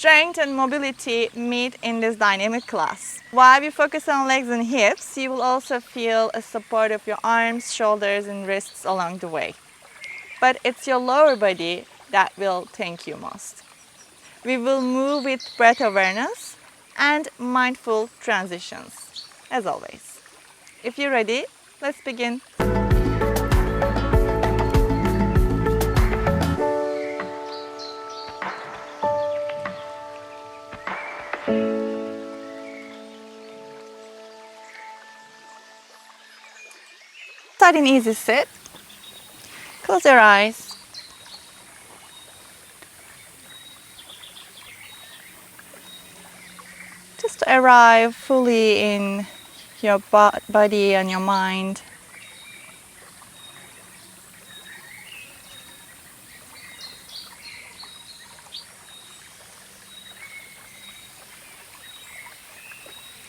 Strength and mobility meet in this dynamic class. While we focus on legs and hips, you will also feel a support of your arms, shoulders, and wrists along the way. But it's your lower body that will thank you most. We will move with breath awareness and mindful transitions, as always. If you're ready, let's begin. Start in easy sit. Close your eyes. Just to arrive fully in your body and your mind.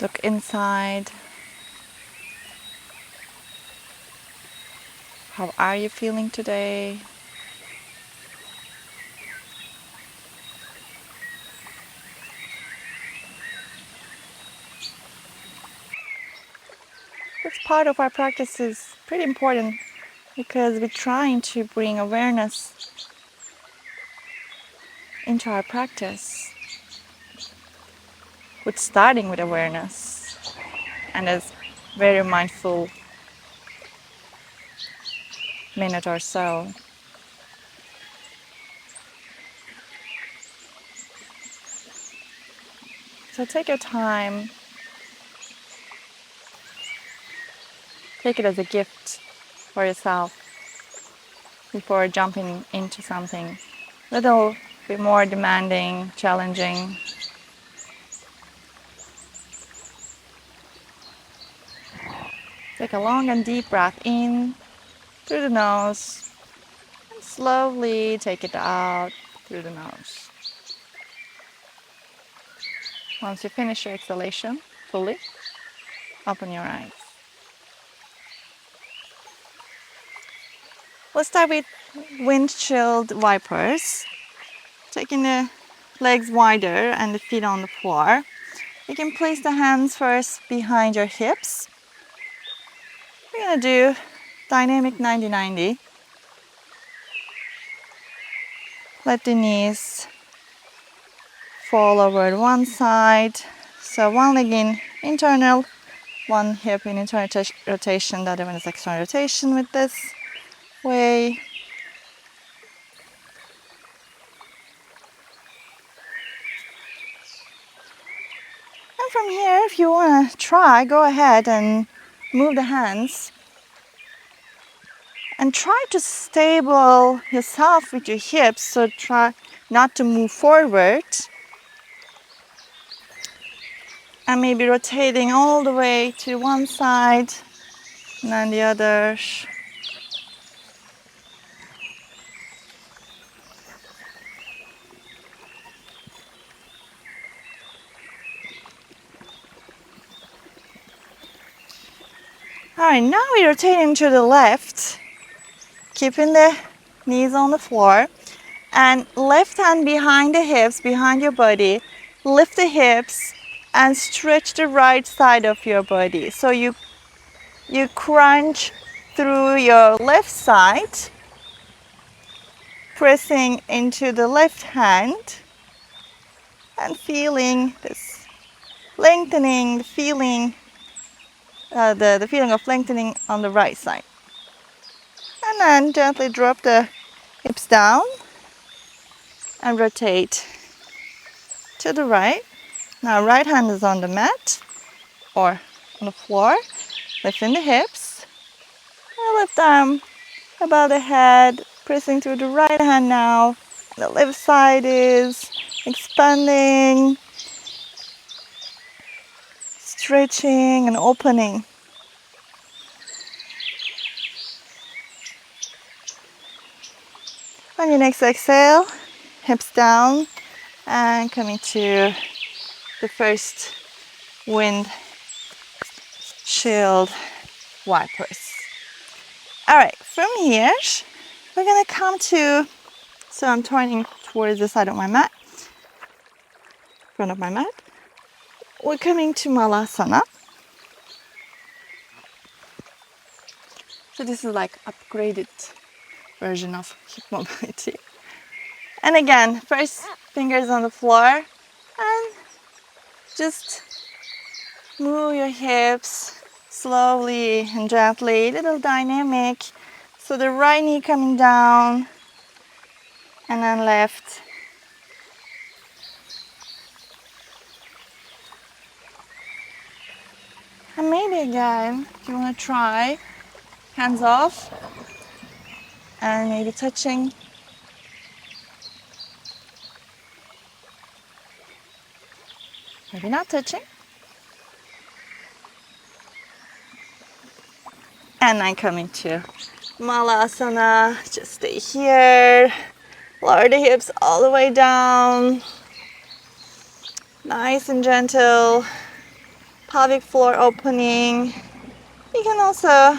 Look inside. How are you feeling today? This part of our practice is pretty important because we're trying to bring awareness into our practice. With starting with awareness and a very mindful minute or so. So take your time. Take it as a gift for yourself before jumping into something a little bit more demanding, challenging. Take a long and deep breath in through the nose and slowly take it out through the nose. Once you finish your exhalation fully, open your eyes. Let's start with windshield wipers. Taking the legs wider and the feet on the floor. You can place the hands first behind your hips. We're going to do dynamic 90-90. Let the knees fall over to one side. So one leg in internal, one hip in internal rotation, the other one is external rotation with this way. And from here, if you want to try, go ahead and move the hands. And try to stable yourself with your hips, so try not to move forward. And maybe rotating all the way to one side and then the other. All right, now we're rotating to the left, keeping the knees on the floor. And left hand behind the hips, behind your body. Lift the hips and stretch the right side of your body. So you crunch through your left side, pressing into the left hand and feeling this lengthening, the feeling of lengthening on the right side. And then gently drop the hips down and rotate to the right. Now right hand is on the mat or on the floor, lifting the hips. And left arm above the head, pressing through the right hand now. The left side is expanding, stretching and opening. On your next exhale, hips down and coming to the first wind shield wipers. All right, from here, we're gonna come to, so I'm turning towards the side of my mat. front of my mat. We're coming to Malasana. So this is like upgraded version of hip mobility. And again, first fingers on the floor and just move your hips slowly and gently, little dynamic. So the right knee coming down and then left. And maybe again, if you want to try, hands off and maybe touching. Maybe not touching. And then coming to Malasana. Just stay here. Lower the hips all the way down. Nice and gentle. Pelvic floor opening. You can also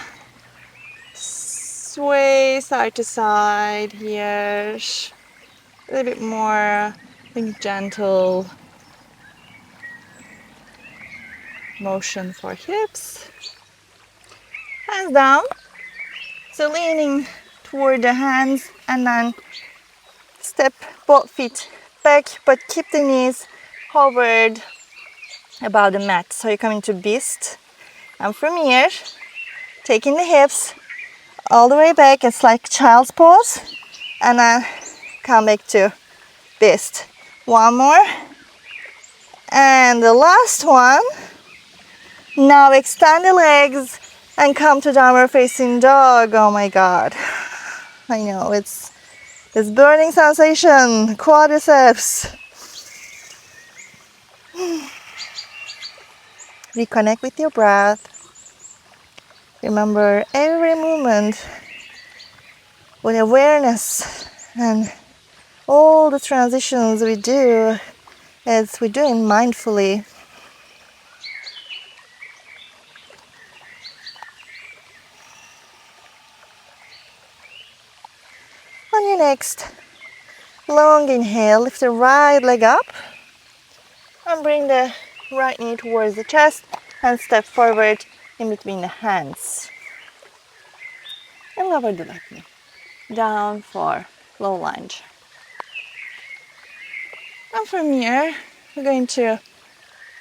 sway side to side here. A little bit more, I think, gentle motion for hips. Hands down. So leaning toward the hands and then step both feet back, but keep the knees hovered above the mat. So you come into beast. And from here, taking the hips all the way back, it's like child's pose. And then come back to beast. One more. And the last one. Now extend the legs and come to downward facing dog. Oh my God. I know, it's this burning sensation, quadriceps. Reconnect with your breath. Remember every movement with awareness, and all the transitions we do as we're doing mindfully. On your next long inhale, lift the right leg up and bring the right knee towards the chest and step forward in between the hands. And lower the left knee down for low lunge. And from here, we're going to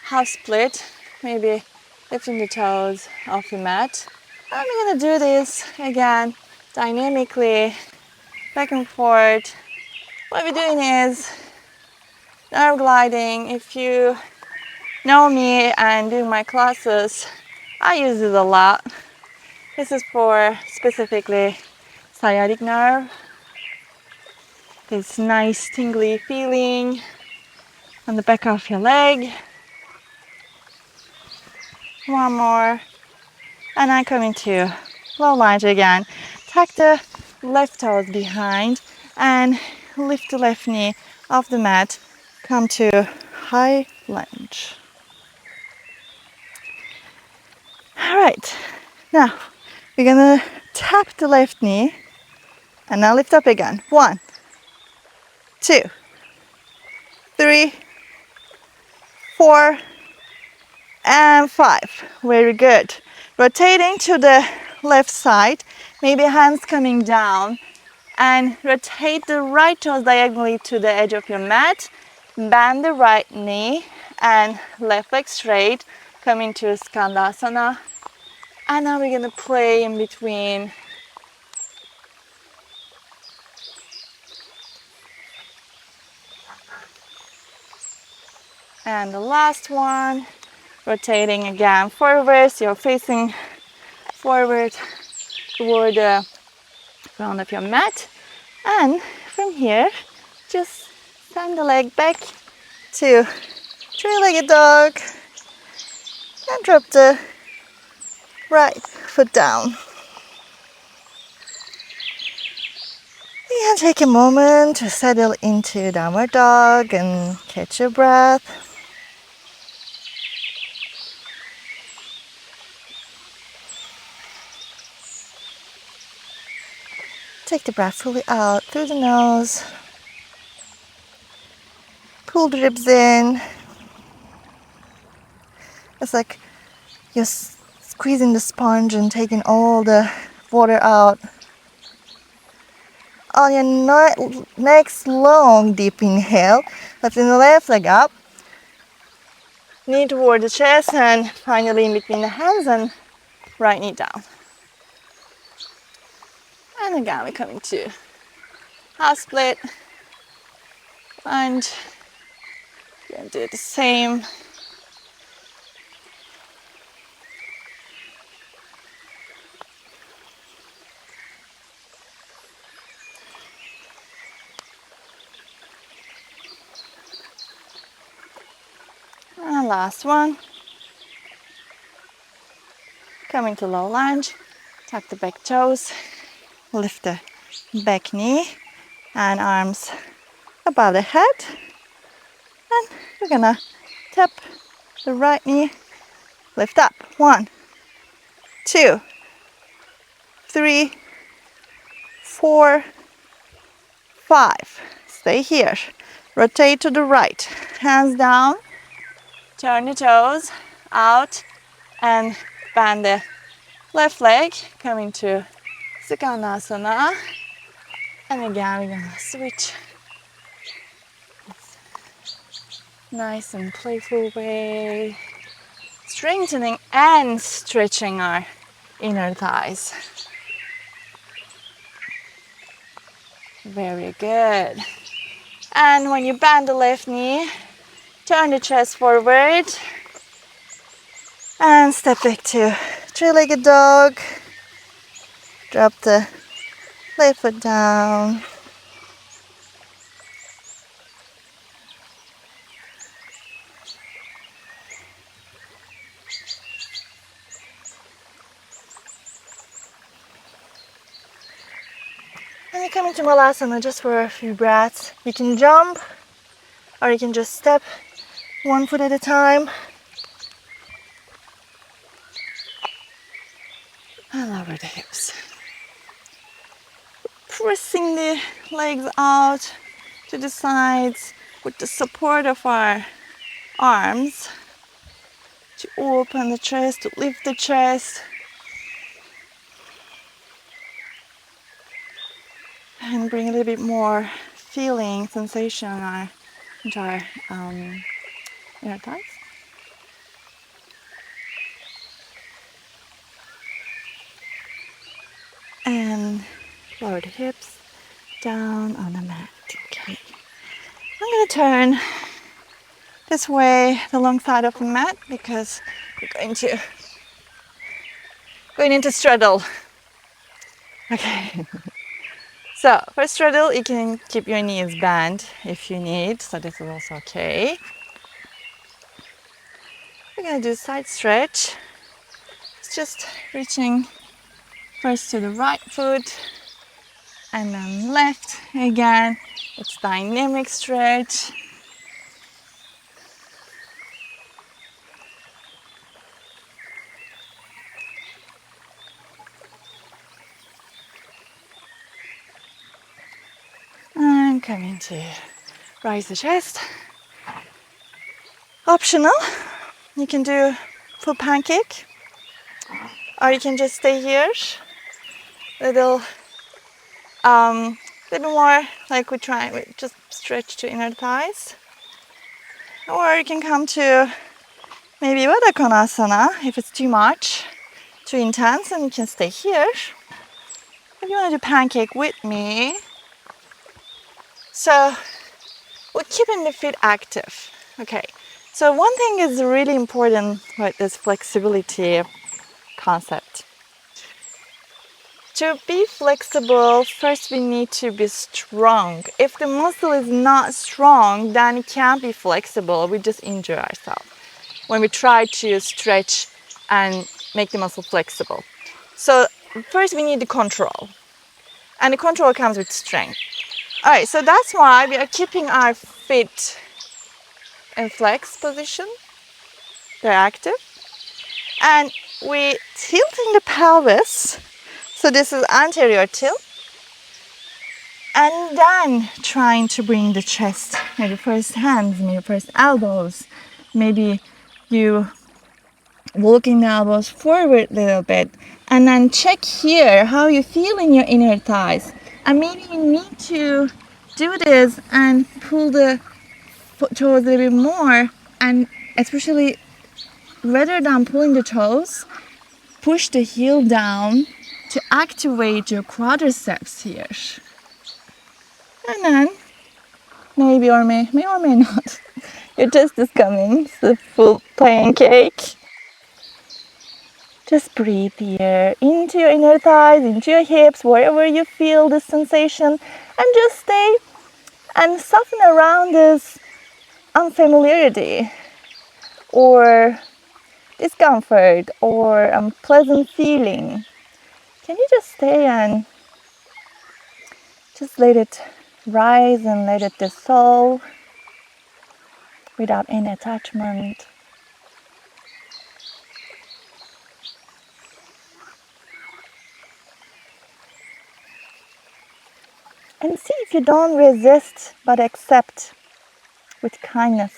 half split, maybe lifting the toes off the mat. And we're going to do this again dynamically, back and forth. What we're doing is nerve gliding. If you know me and do my classes, I use this a lot. This is for specifically sciatic nerve. This nice tingly feeling on the back of your leg. One more. And I come into low lunge again. Tuck the left toes behind and lift the left knee off the mat. Come to high lunge. All right. Now we're gonna tap the left knee and now lift up again. 1, 2, 3, 4, and 5. Very good. Rotating to the left side, maybe hands coming down, and rotate the right toes diagonally to the edge of your mat. Bend the right knee and left leg straight. Come into Skandasana. And now we're gonna play in between. And the last one, rotating again forward, so you're facing forward toward the front of your mat. And from here, just send the leg back to three-legged dog and drop the right foot down. You can take a moment to settle into downward dog and catch your breath. Take the breath fully out through the nose. Pull the ribs in, It's like you're squeezing the sponge and taking all the water out. On your next long deep inhale, lifting the left leg up, knee toward the chest and finally in between the hands and right knee down. And again we're coming to half split and we're going to do the same. And last one. Coming to low lunge, tuck the back toes, lift the back knee and arms above the head. And we're gonna tap the right knee, lift up. 1, 2, 3, 4, 5. Stay here. Rotate to the right. Hands down. Turn the toes out and bend the left leg. Coming to Sukhanasana. And again, we're gonna switch. Nice and playful way. Strengthening and stretching our inner thighs. Very good. And when you bend the left knee, turn the chest forward and step back to three-legged dog. Drop the left foot down. And you come into Malasana just for a few breaths. You can jump or you can just step one foot at a time. And lower the hips. Pressing the legs out to the sides with the support of our arms to open the chest, to lift the chest. And bring a little bit more feeling, sensation into our inner thighs. And lower the hips down on the mat. Okay. I'm going to turn this way, the long side of the mat, because we're going into straddle. Okay. So for straddle, you can keep your knees bent if you need, so this is also okay. We're going to do side stretch. It's just reaching first to the right foot and then left again. It's dynamic stretch. And coming to rise the chest. Optional, you can do full pancake or you can just stay here. Little more like we just stretch to inner thighs. Or you can come to maybe Vada Konasana if it's too much, too intense, and you can stay here. If you want to do pancake with me. So we're keeping the feet active. Okay, so one thing is really important with this flexibility concept. To be flexible, first we need to be strong. If the muscle is not strong, then it can't be flexible. We just injure ourselves when we try to stretch and make the muscle flexible. So first we need the control. And the control comes with strength. All right, so that's why we are keeping our feet in flex position. They're active. And we're tilting the pelvis. So this is anterior tilt. And then trying to bring the chest, maybe first hands, maybe first elbows. Maybe you walking the elbows forward a little bit, and then check here how you feel in your inner thighs. And maybe you need to do this and pull the toes a little bit more, and especially rather than pulling the toes, push the heel down to activate your quadriceps here. And then maybe or may not. Your test is coming. It's a full pancake. Just breathe here into your inner thighs, into your hips, wherever you feel this sensation, and just stay and soften around this unfamiliarity or discomfort or unpleasant feeling. Can you just stay and just let it rise and let it dissolve without any attachment? And see if you don't resist but accept with kindness.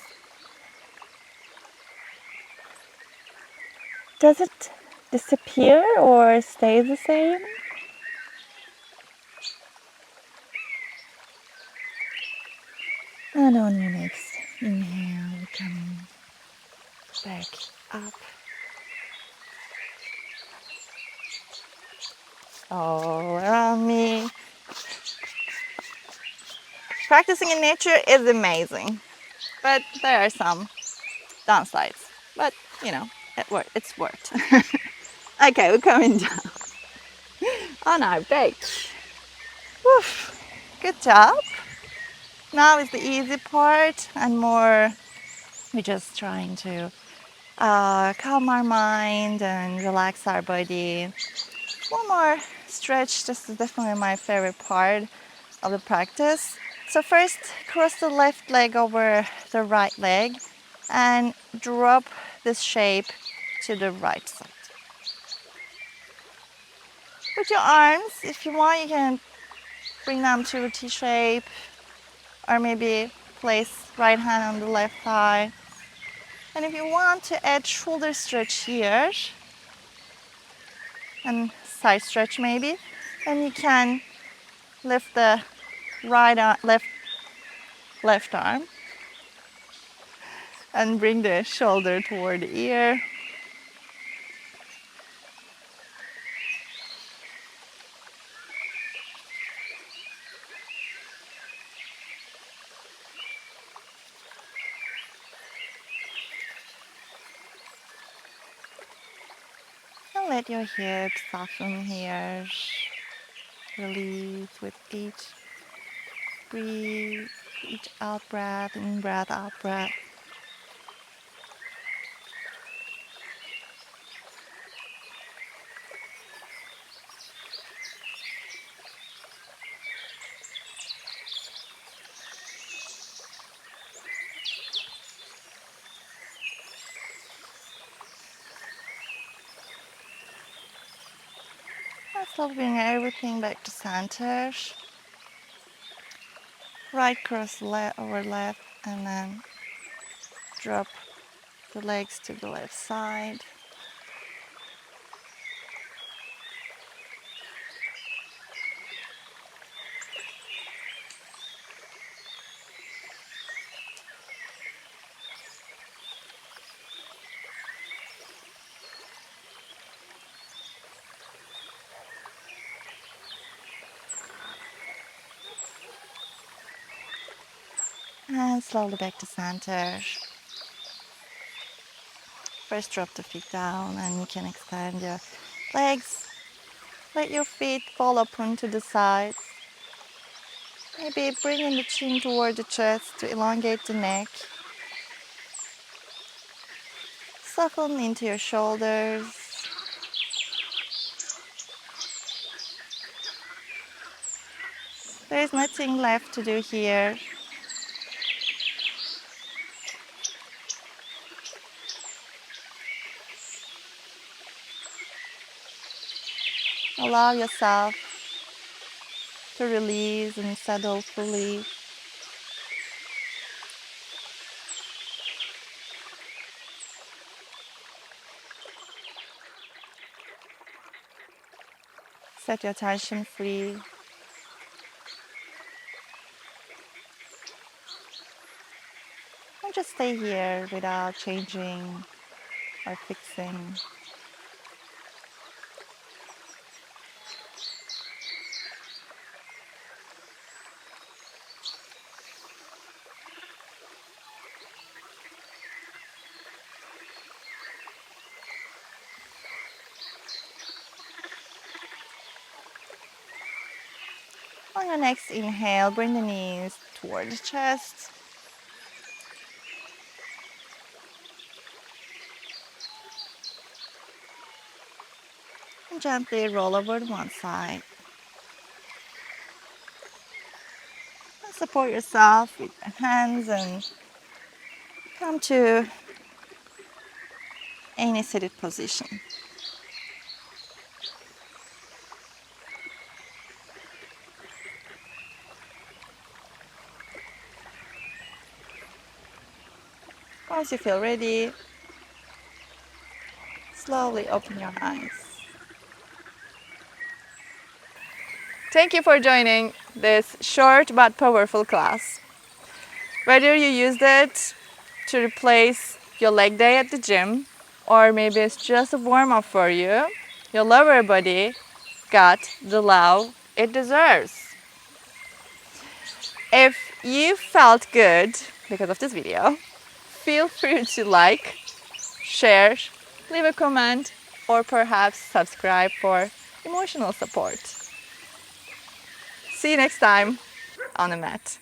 Does it disappear or stay the same? And on your next inhale, coming back up. All around me. Practicing in nature is amazing, but there are some downsides. But you know, it's worked. Okay, we're coming down on our back. Woof. Good job. Now is the easy part, and more we're just trying to calm our mind and relax our body. One more stretch. This is definitely my favorite part of the practice. So first, cross the left leg over the right leg and drop this shape to the right side. With your arms, if you want, you can bring them to a T shape, or maybe place right hand on the left thigh. And if you want to add shoulder stretch here and side stretch maybe, then you can lift the right arm, left arm and bring the shoulder toward the ear. And let your hips soften here. Release with each breathe, each out breath, in breath, out breath. And slowly bring everything back to center. Right cross over left, and then drop the legs to the left side. And slowly back to center. First drop the feet down, and you can extend your legs. Let your feet fall open to the sides. Maybe bringing the chin toward the chest to elongate the neck. Soften into your shoulders. There is nothing left to do here. Allow yourself to release and settle fully. Set your attention free. And just stay here without changing or fixing. On your next inhale, bring the knees toward the chest. And gently roll over to one side. And support yourself with your hands and come to any seated position. Once you feel ready, slowly open your eyes. Thank you for joining this short but powerful class. Whether you used it to replace your leg day at the gym, or maybe it's just a warm-up for you, your lower body got the love it deserves. If you felt good because of this video, feel free to like, share, leave a comment, or perhaps subscribe for emotional support. See you next time on the mat.